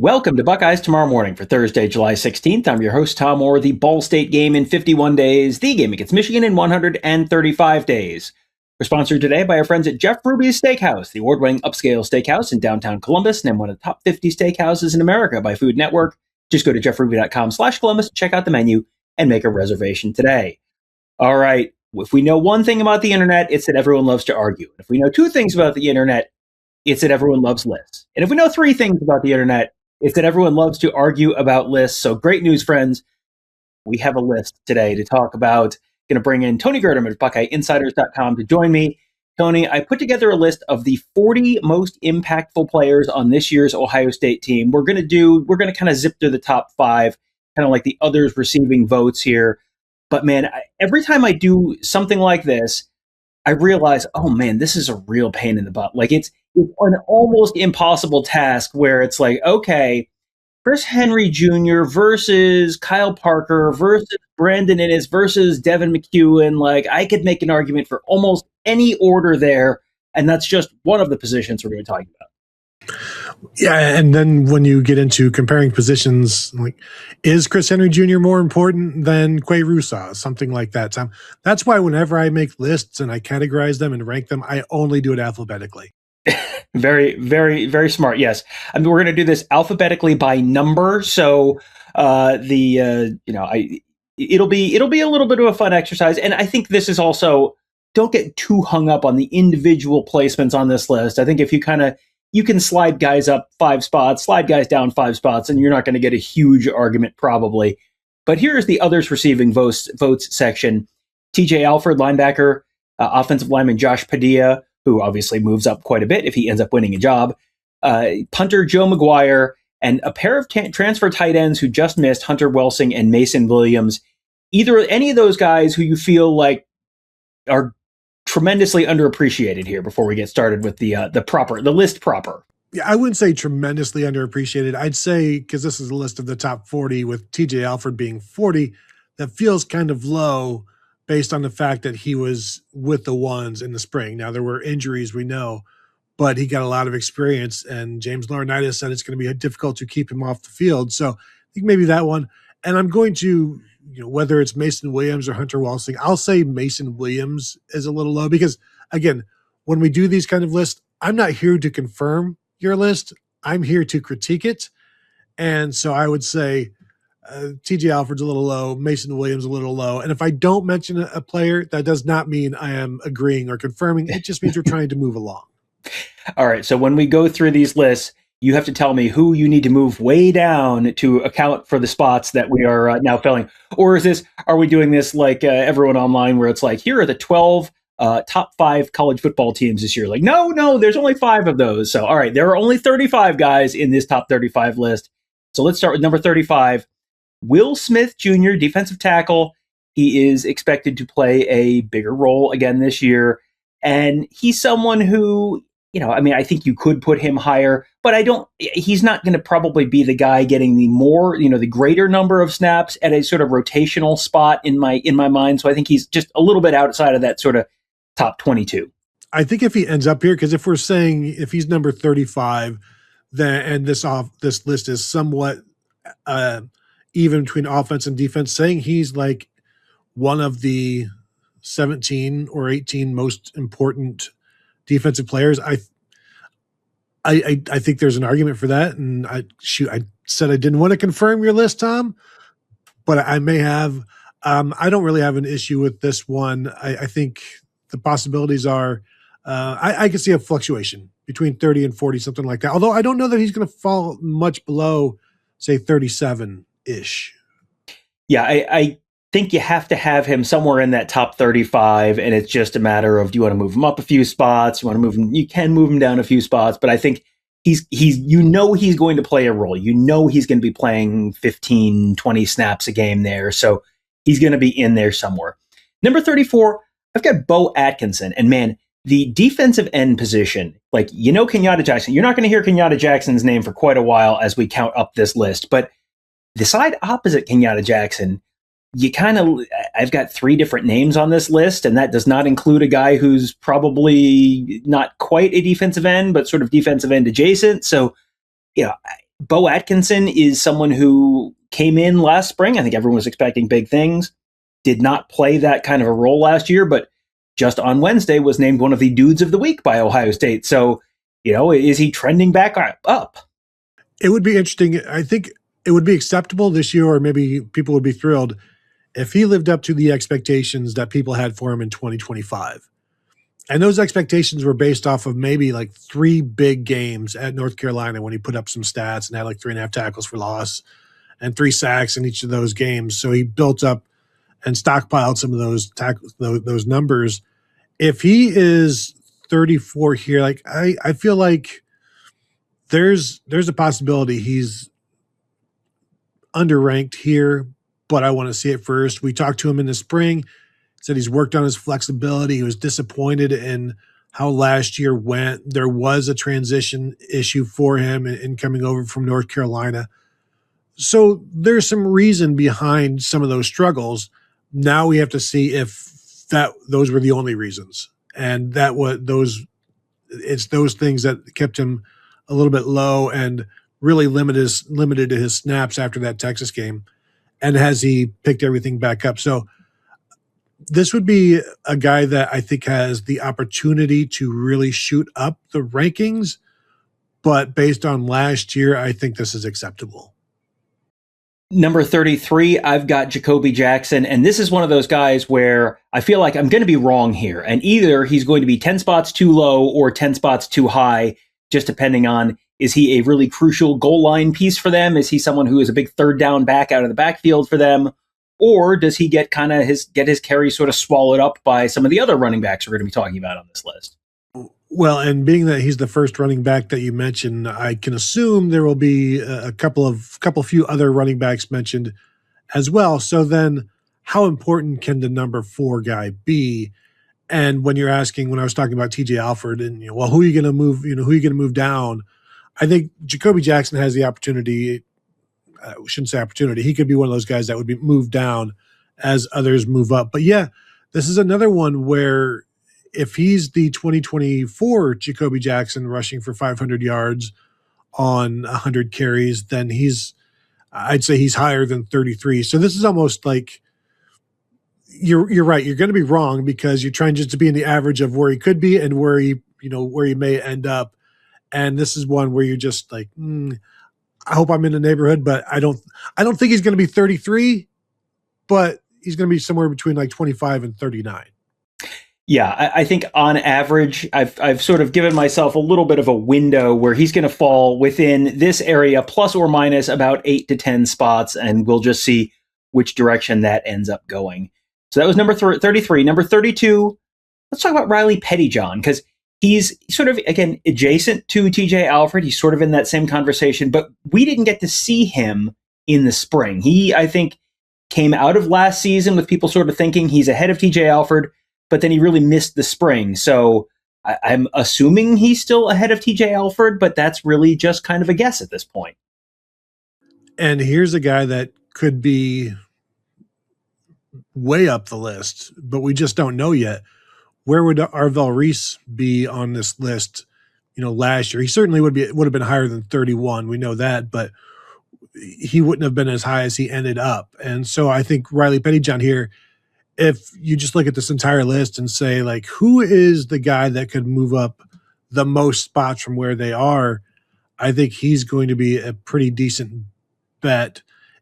Welcome to Buckeyes Tomorrow Morning for Thursday, July 16th. I'm your host, Tom Orr. The Ball State game in 51 days, the game against Michigan in 135 days. We're sponsored today by our friends at Jeff Ruby's Steakhouse, the award-winning upscale steakhouse in downtown Columbus, named one of the top 50 steakhouses in America by Food Network. Just go to jeffruby.com/Columbus, check out the menu, and make a reservation today. All right, if we know one thing about the internet, it's that everyone loves to argue. If we know two things about the internet, it's that everyone loves lists. And if we know three things about the internet, it's that everyone loves to argue about lists. So great news, friends. We have a list today to talk about. Going to bring in Tony Gerdeman of BuckeyeInsiders.com to join me. Tony, I put together a list of the 40 most impactful players on this year's Ohio State team. We're going to kind of zip through the top five, kind of like the others receiving votes here. But man, every time I do something like this, I realize, oh man, this is a real pain in the butt. Like it's an almost impossible task where it's like, okay, Chris Henry Jr. versus Kyle Parker versus Brandon Innes versus Devin McEwen. Like I could make an argument for almost any order there. And that's just one of the positions we're going to be talking about. Yeah, and then when you get into comparing positions, like, is Chris Henry Jr. more important than Quay Rusaw? Something like that. So that's why whenever I make lists and I categorize them and rank them, I only do it alphabetically. Very, very, very smart. Yes, I mean we're going to do this alphabetically by number. So it'll be a little bit of a fun exercise, and I think this is also, don't get too hung up on the individual placements on this list. I think if you can slide guys up 5 spots, slide guys down 5 spots, and you're not going to get a huge argument probably. But here's the others receiving votes section. TJ Alford, linebacker, offensive lineman Josh Padilla, who obviously moves up quite a bit if he ends up winning a job, punter Joe McGuire, and a pair of transfer tight ends who just missed, Hunter Welsing and Mason Williams. Any of those guys who you feel like are tremendously underappreciated here before we get started with the list proper. Yeah, I wouldn't say tremendously underappreciated. I'd say, because this is a list of the top 40 with TJ Alford being 40, that feels kind of low based on the fact that he was with the ones in the spring. Now, there were injuries, we know, but he got a lot of experience, and James Laurinaitis said it's going to be difficult to keep him off the field. So I think maybe that one. And I'm going to, whether it's Mason Williams or Hunter Welsing, I'll say Mason Williams is a little low because, again, when we do these kind of lists, I'm not here to confirm your list. I'm here to critique it. And so I would say TJ Alford's a little low, Mason Williams a little low. And if I don't mention a player, that does not mean I am agreeing or confirming. It just means we're trying to move along. All right. So when we go through these lists, you have to tell me who you need to move way down to account for the spots that we are now filling. Or are we doing this like everyone online where it's like, here are the 12 top 5 college football teams this year? Like, no, there's only 5 of those. So, all right, there are only 35 guys in this top 35 list. So let's start with number 35. Will Smith Jr., defensive tackle. He is expected to play a bigger role again this year. And he's someone who, I think you could put him higher, but he's not going to probably be the guy getting the greater number of snaps at a sort of rotational spot in my mind. So I think he's just a little bit outside of that sort of top 22. I think if he ends up here, because if we're saying if he's number 35, and this list is somewhat even between offense and defense, saying he's like one of the 17 or 18 most important defensive players, I think there's an argument for that. And I said I didn't want to confirm your list, Tom, but I may have. I don't really have an issue with this one. I think the possibilities are I can see a fluctuation between 30 and 40, something like that. Although I don't know that he's going to fall much below, say, 37-ish. Yeah, I think you have to have him somewhere in that top 35, and it's just a matter of, do you want to move him up a few spots? You can move him down a few spots, but I think he's going to play a role. He's going to be playing 15, 20 snaps a game there, so he's going to be in there somewhere. Number 34, I've got Bo Atkinson, and man, the defensive end position, Kenyatta Jackson, you're not going to hear Kenyatta Jackson's name for quite a while as we count up this list, but the side opposite Kenyatta Jackson, I've got 3 different names on this list, and that does not include a guy who's probably not quite a defensive end, but sort of defensive end adjacent. So, Bo Atkinson is someone who came in last spring. I think everyone was expecting big things. Did not play that kind of a role last year, but just on Wednesday was named one of the dudes of the week by Ohio State. So, is he trending back up? It would be interesting. I think it would be acceptable this year, or maybe people would be thrilled if he lived up to the expectations that people had for him in 2025. And those expectations were based off of maybe like 3 big games at North Carolina when he put up some stats and had like 3.5 tackles for loss and 3 sacks in each of those games. So he built up and stockpiled some of those numbers. If he is 34 here, like I feel like there's a possibility he's underranked here, but I want to see it first. We talked to him in the spring, said he's worked on his flexibility. He was disappointed in how last year went. There was a transition issue for him in coming over from North Carolina. So there's some reason behind some of those struggles. Now we have to see if those were the only reasons. And it's those things that kept him a little bit low and really limited to his snaps after that Texas game. And has he picked everything back up? So this would be a guy that I think has the opportunity to really shoot up the rankings, but based on last year, I think this is acceptable. Number 33, I've got Jacoby Jackson, and this is one of those guys where I feel like I'm going to be wrong here, and either he's going to be 10 spots too low or 10 spots too high, just depending on, is he a really crucial goal line piece for them? Is he someone who is a big third down back out of the backfield for them? Or does he get his carry sort of swallowed up by some of the other running backs we're going to be talking about on this list? Well, and being that he's the first running back that you mentioned, I can assume there will be a few other running backs mentioned as well. So then how important can the number 4 guy be? And when I was talking about TJ Alford and, who are you going to move, who are you going to move down? I think Jacoby Jackson has the opportunity. We shouldn't say opportunity. He could be one of those guys that would be moved down as others move up. But yeah, this is another one where if he's the 2024 Jacoby Jackson rushing for 500 yards on 100 carries, then I'd say he's higher than 33. So this is almost like you're right. You're going to be wrong because you're trying just to be in the average of where he could be and where he may end up. And this is one where you're just like, I hope I'm in the neighborhood, but I don't think he's going to be 33, but he's going to be somewhere between like 25 and 39. Yeah, I think on average, I've sort of given myself a little bit of a window where he's going to fall within this area, plus or minus about 8 to 10 spots, and we'll just see which direction that ends up going. So that was number 33. Number 32, let's talk about Riley Pettyjohn, because he's sort of, again, adjacent to TJ Alford. He's sort of in that same conversation, but we didn't get to see him in the spring. He, I think, came out of last season with people sort of thinking he's ahead of TJ Alford, but then he really missed the spring. So I'm assuming he's still ahead of TJ Alford, but that's really just kind of a guess at this point. And here's a guy that could be way up the list, but we just don't know yet. Where would Arvell Reese be on this list? Last year, he certainly would have been higher than 31. We know that, but he wouldn't have been as high as he ended up. And so I think Riley Pettyjohn here, if you just look at this entire list and say, like, who is the guy that could move up the most spots from where they are, I think he's going to be a pretty decent bet.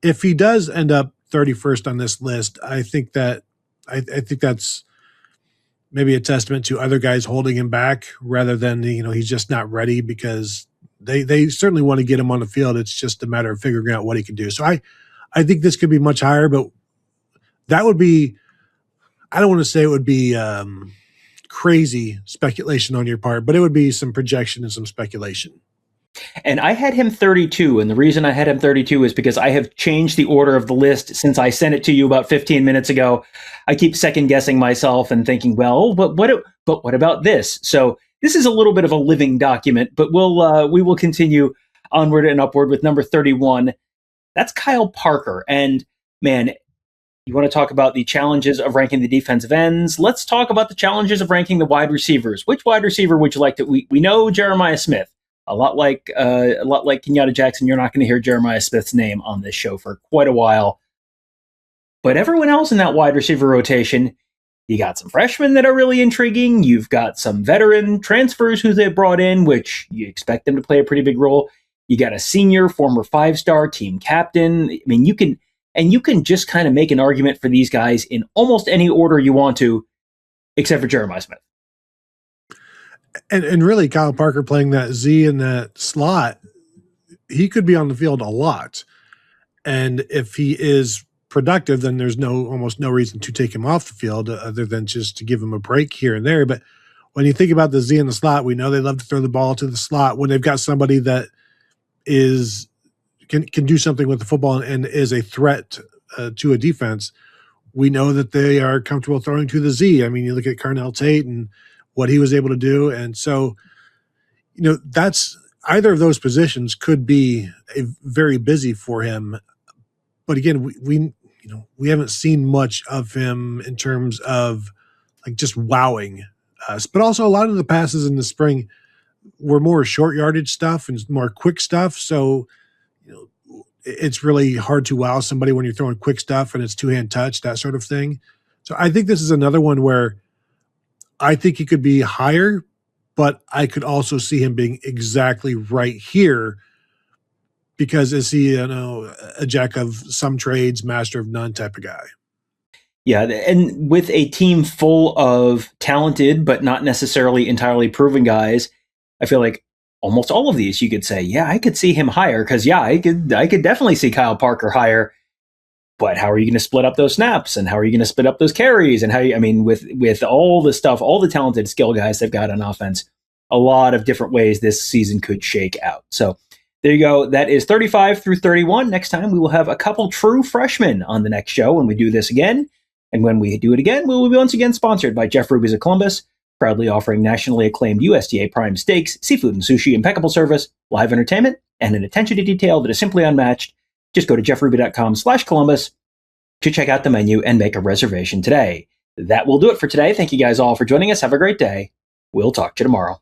If he does end up 31st on this list, I think that's maybe a testament to other guys holding him back rather than, he's just not ready, because they certainly want to get him on the field. It's just a matter of figuring out what he can do. So I think this could be much higher, but that would be, I don't want to say it would be crazy speculation on your part, but it would be some projection and some speculation. And I had him 32, and the reason I had him 32 is because I have changed the order of the list since I sent it to you about 15 minutes ago. I keep second guessing myself and thinking, well, but what about this? So this is a little bit of a living document, but we will continue onward and upward with number 31. That's Kyle Parker. And man, you want to talk about the challenges of ranking the defensive ends? Let's talk about the challenges of ranking the wide receivers. Which wide receiver would you like to? We know Jeremiah Smith. A lot like Kenyatta Jackson, you're not going to hear Jeremiah Smith's name on this show for quite a while. But everyone else in that wide receiver rotation, you got some freshmen that are really intriguing. You've got some veteran transfers who they brought in, which you expect them to play a pretty big role. You got a senior, former 5-star team captain. I mean, you can just kind of make an argument for these guys in almost any order you want to, except for Jeremiah Smith. And really, Kyle Parker playing that Z in that slot, he could be on the field a lot. And if he is productive, then there's almost no reason to take him off the field other than just to give him a break here and there. But when you think about the Z in the slot, we know they love to throw the ball to the slot. When they've got somebody that can do something with the football and is a threat to a defense, we know that they are comfortable throwing to the Z. I mean, you look at Carnell Tate and what he was able to do. And so, that's either of those positions could be very busy for him. But again, we haven't seen much of him in terms of like just wowing us. But also a lot of the passes in the spring were more short yardage stuff and more quick stuff. So, it's really hard to wow somebody when you're throwing quick stuff and it's two-hand touch, that sort of thing. So I think this is another one where I think he could be higher, but I could also see him being exactly right here because is he, a jack of some trades, master of none type of guy? Yeah, and with a team full of talented but not necessarily entirely proven guys, I feel like almost all of these you could say, yeah, I could see him higher because, yeah, I could definitely see Kyle Parker higher. But how are you going to split up those snaps and how are you going to split up those carries and with all the stuff, all the talented skill guys they've got on offense, a lot of different ways this season could shake out. So there you go. That is 35 through 31. Next time we will have a couple true freshmen on the next show when we do this again. And when we do it again, we will be once again sponsored by Jeff Ruby's of Columbus, proudly offering nationally acclaimed USDA prime steaks, seafood and sushi, impeccable service, live entertainment, and an attention to detail that is simply unmatched. Just go to jeffruby.com/Columbus to check out the menu and make a reservation today. That will do it for today. Thank you guys all for joining us. Have a great day. We'll talk to you tomorrow.